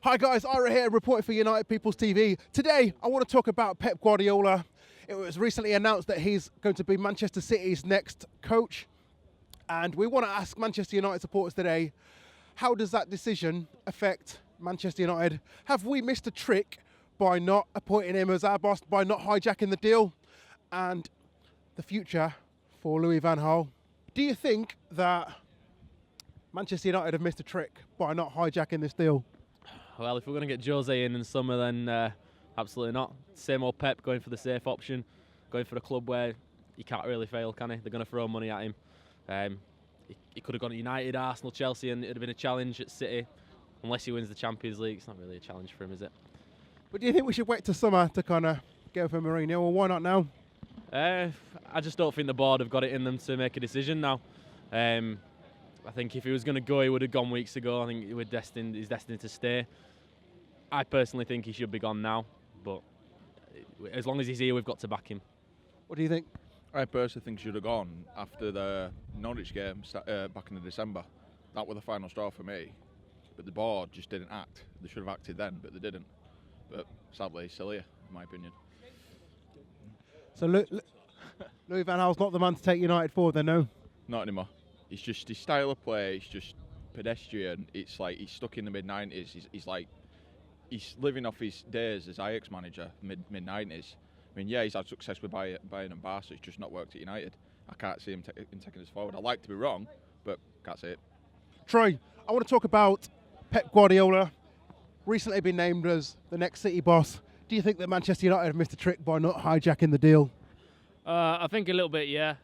Hi guys, Ira here, reporting for United People's TV. Today, I want to talk about Pep Guardiola. It was recently announced that he's going to be Manchester City's next coach. And we want to ask Manchester United supporters today, how does that decision affect Manchester United? Have we missed a trick by not appointing him as our boss, by not hijacking the deal? And the future for Louis van Gaal. Do you think that Manchester United have missed a trick by not hijacking this deal? Well, if we're going to get Jose in summer, then absolutely not. Same old Pep, going for the safe option, going for a club where he can't really fail, can he? They're going to throw money at him. He could have gone to United, Arsenal, Chelsea, and it would have been a challenge at City. Unless he wins the Champions League, it's not really a challenge for him, is it? But do you think we should wait till summer to kind of go for Mourinho, or why not now? I just don't think the board have got it in them to make a decision now. I think if he was going to go, he would have gone weeks ago. I think he's destined to stay. I personally think he should be gone now, but as long as he's here, we've got to back him. What do you think? I personally think he should have gone after the Norwich game back in December. That was the final straw for me. But the board just didn't act. They should have acted then, but they didn't. But sadly, he's still here, in my opinion. So Louis van Gaal's not the man to take United forward then, no? Not anymore. It's just his style of play. It's just pedestrian. It's like he's stuck in the mid-90s. He's living off his days as Ajax manager, mid-90s. I mean, yeah, he's had success with Bayern and Barca. It's just not worked at United. I can't see him taking us forward. I'd like to be wrong, but can't see it. Troy, I want to talk about Pep Guardiola, recently been named as the next City boss. Do you think that Manchester United have missed a trick by not hijacking the deal? I think a little bit, yeah.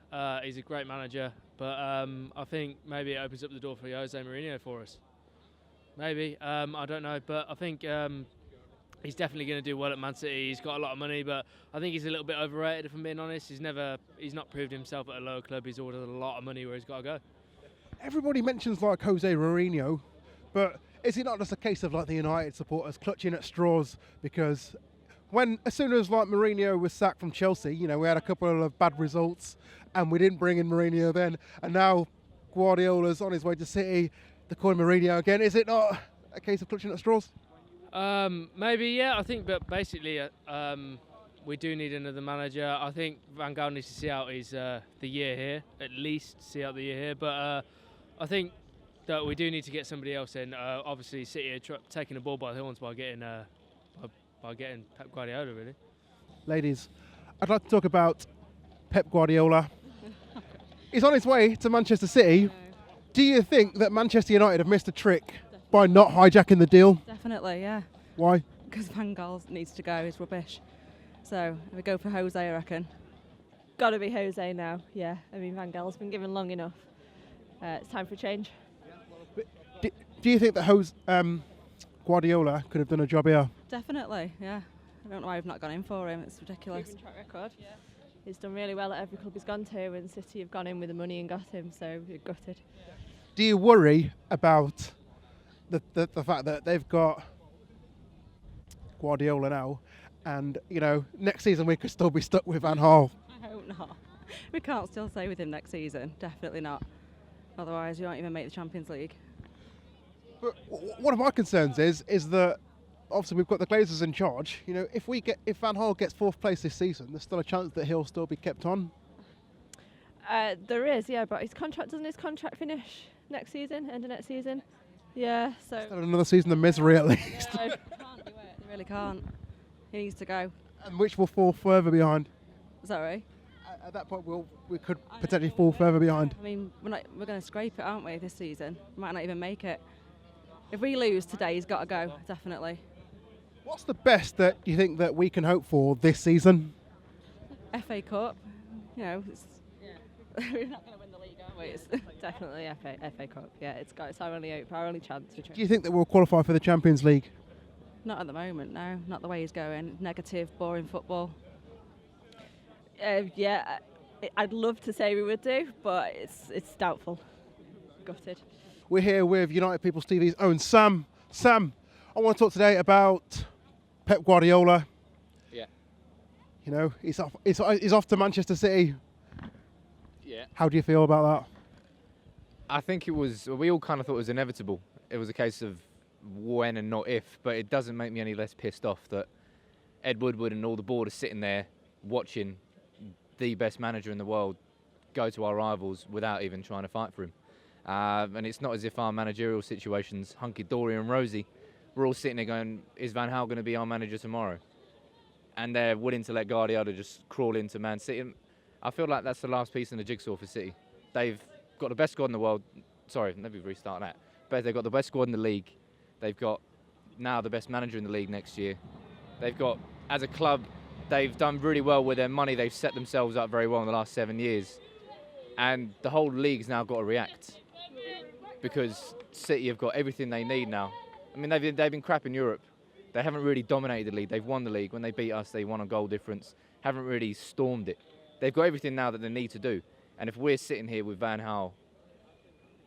He's a great manager, but I think maybe it opens up the door for Jose Mourinho for us. Maybe, I don't know, but I think he's definitely going to do well at Man City. He's got a lot of money, but I think he's a little bit overrated, if I'm being honest. He's not proved himself at a lower club. He's ordered a lot of money where he's got to go. Everybody mentions like Jose Mourinho, but is it not just a case of like the United supporters clutching at straws? Because as soon as like Mourinho was sacked from Chelsea, you know, we had a couple of bad results and we didn't bring in Mourinho then, and now Guardiola's on his way to City, they're calling Mourinho again. Is it not a case of clutching at straws? Maybe, yeah. I think, but basically, we do need another manager. I think Van Gaal needs to see out his the year here, at least see out the year here. But I think that we do need to get somebody else in. Obviously, City are taking the ball by the horns by getting Pep Guardiola, really. Ladies, I'd like to talk about Pep Guardiola. He's on his way to Manchester City. Do you think that Manchester United have missed a trick by not hijacking the deal? Definitely, yeah. Why? Because Van Gaal needs to go, he's rubbish. So, if we go for Jose, I reckon. Got to be Jose now, yeah. I mean, Van Gaal's been given long enough. It's time for a change. Do you think that Guardiola could have done a job here? Definitely, yeah. I don't know why we've not gone in for him, it's ridiculous. Proven track record. Yeah. He's done really well at every club he's gone to, and City have gone in with the money and got him, so we're gutted. Do you worry about the fact that they've got Guardiola now, and you know next season we could still be stuck with Van Gaal? I hope not. We can't still stay with him next season, definitely not. Otherwise we won't even make the Champions League. But one of my concerns is that obviously we've got the Glazers in charge. You know, if Van Gaal gets fourth place this season, there's still a chance that he'll still be kept on. There is, yeah, but doesn't his contract finish next season, end of next season? Yeah, so... Still another season of misery at least. No, Can't do it, they really can't. He needs to go. And which will fall further behind. Sorry? At that point we could potentially fall further behind. I mean, we're going to scrape it, aren't we, this season? We might not even make it. If we lose today, he's got to go, definitely. What's the best that you think that we can hope for this season? FA Cup, you know, we're not going to win the league, are we? It's definitely FA Cup. Yeah, it's our only hope, our only chance. Do you think that we'll qualify for the Champions League? Not at the moment, no. Not the way he's going. Negative, boring football. yeah, I'd love to say we would do, but it's doubtful. Gutted. We're here with United People's TV's own Sam. Sam, I want to talk today about Pep Guardiola. Yeah. You know, he's off to Manchester City. Yeah. How do you feel about that? I think we all kind of thought it was inevitable. It was a case of when and not if, but it doesn't make me any less pissed off that Ed Woodward and all the board are sitting there watching the best manager in the world go to our rivals without even trying to fight for him. And it's not as if our managerial situation's hunky-dory and rosy. We're all sitting there going, is Van Gaal going to be our manager tomorrow? And they're willing to let Guardiola just crawl into Man City. And I feel like that's the last piece in the jigsaw for City. They've got the best squad in the world. Sorry, let me restart that. But they've got the best squad in the league. They've got now the best manager in the league next year. They've got, as a club, they've done really well with their money. They've set themselves up very well in the last 7 years. And the whole league's now got to react because City have got everything they need now. I mean, they've been crap in Europe. They haven't really dominated the league. They've won the league. When they beat us, they won a goal difference. Haven't really stormed it. They've got everything now that they need to do. And if we're sitting here with Van Gaal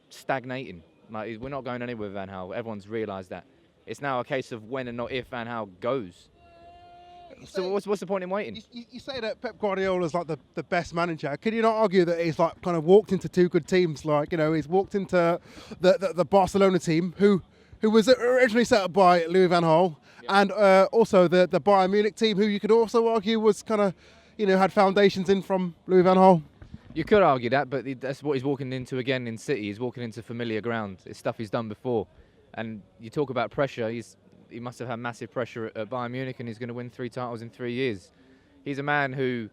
stagnating, like we're not going anywhere with Van Gaal. Everyone's realised that. It's now a case of when and not if Van Gaal goes. So what's the point in waiting? You say that Pep Guardiola is like the best manager. Can you not argue that he's like kind of walked into two good teams? Like, you know, he's walked into the Barcelona team, who was originally set up by Louis van Gaal, and also the Bayern Munich team, who you could also argue was kind of, you know, had foundations in from Louis van Gaal. You could argue that, but that's what he's walking into again in City. He's walking into familiar ground. It's stuff he's done before. And you talk about pressure. He must have had massive pressure at Bayern Munich, and he's going to win 3 titles in 3 years. He's a man who,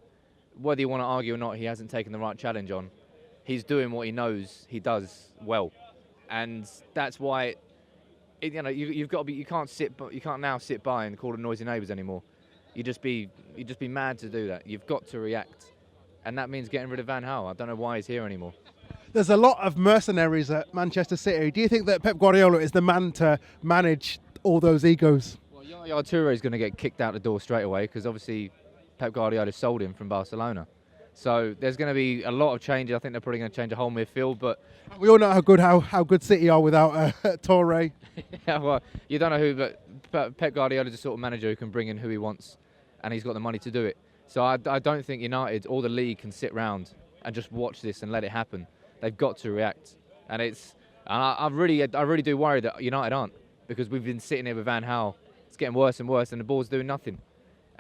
whether you want to argue or not, he hasn't taken the right challenge on. He's doing what he knows he does well, and that's why, you know, you've got to be. You can't now sit by and call them noisy neighbours anymore. You'd just be mad to do that. You've got to react, and that means getting rid of Van Gaal. I don't know why he's here anymore. There's a lot of mercenaries at Manchester City. Do you think that Pep Guardiola is the man to manage all those egos? Well, Yaya Toure is going to get kicked out the door straight away because obviously Pep Guardiola sold him from Barcelona. So there's going to be a lot of changes. I think they're probably going to change the whole midfield. But we all know how good City are without Toure. Yeah, well, you don't know who, but Pep Guardiola is the sort of manager who can bring in who he wants, and he's got the money to do it. So I don't think United or the league can sit round and just watch this and let it happen. They've got to react, and I really do worry that United aren't, because we've been sitting here with Van Gaal. It's getting worse and worse, and the board's doing nothing.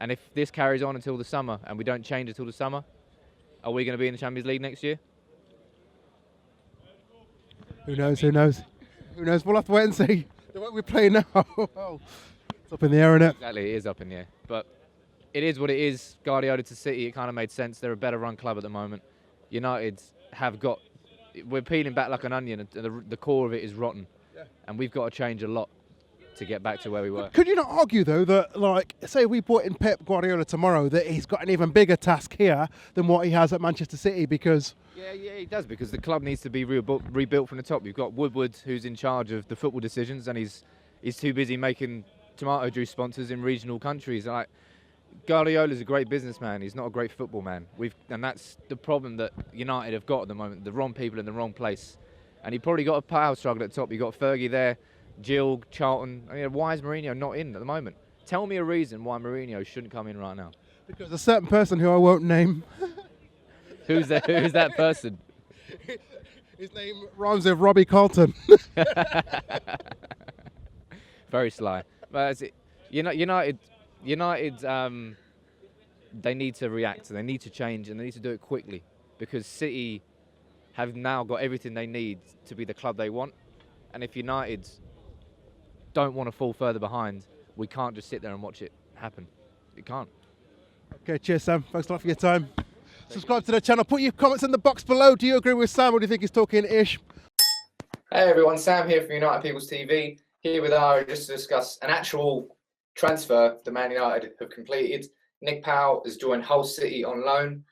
And if this carries on until the summer, and we don't change until the summer, are we going to be in the Champions League next year? Who knows? Who knows? Who knows? We'll have to wait and see. The way we play now, it's up in the air, isn't it? Exactly, it is up in the air. But it is what it is. Guardiola to City, it kind of made sense. They're a better run club at the moment. United have got. We're peeling back like an onion, and the core of it is rotten. Yeah. And we've got to change a lot to get back to where we were. Could you not argue, though, that, like, say we brought in Pep Guardiola tomorrow, that he's got an even bigger task here than what he has at Manchester City? Because yeah, he does, because the club needs to be rebuilt from the top. You've got Woodward, who's in charge of the football decisions, and he's too busy making tomato juice sponsors in regional countries. Like, Guardiola's a great businessman. He's not a great football man. And that's the problem that United have got at the moment. The wrong people in the wrong place. And he probably got a power struggle at the top. You've got Fergie there, Gill, Charlton. I mean, why is Mourinho not in at the moment? Tell me a reason why Mourinho shouldn't come in right now. Because a certain person who I won't name. Who's that person? His name rhymes with Robbie Carlton. Very sly. But United, they need to react, they need to change, and they need to do it quickly, because City have now got everything they need to be the club they want. And if United don't want to fall further behind, we can't just sit there and watch it happen. It can't. Okay, cheers, Sam. Thanks a lot for your time. Subscribe to the channel. Put your comments in the box below. Do you agree with Sam, or do you think he's talking ish? Hey everyone, Sam here from United People's TV, here with Ari just to discuss an actual transfer the Man United have completed. Nick Powell has joined Hull City on loan.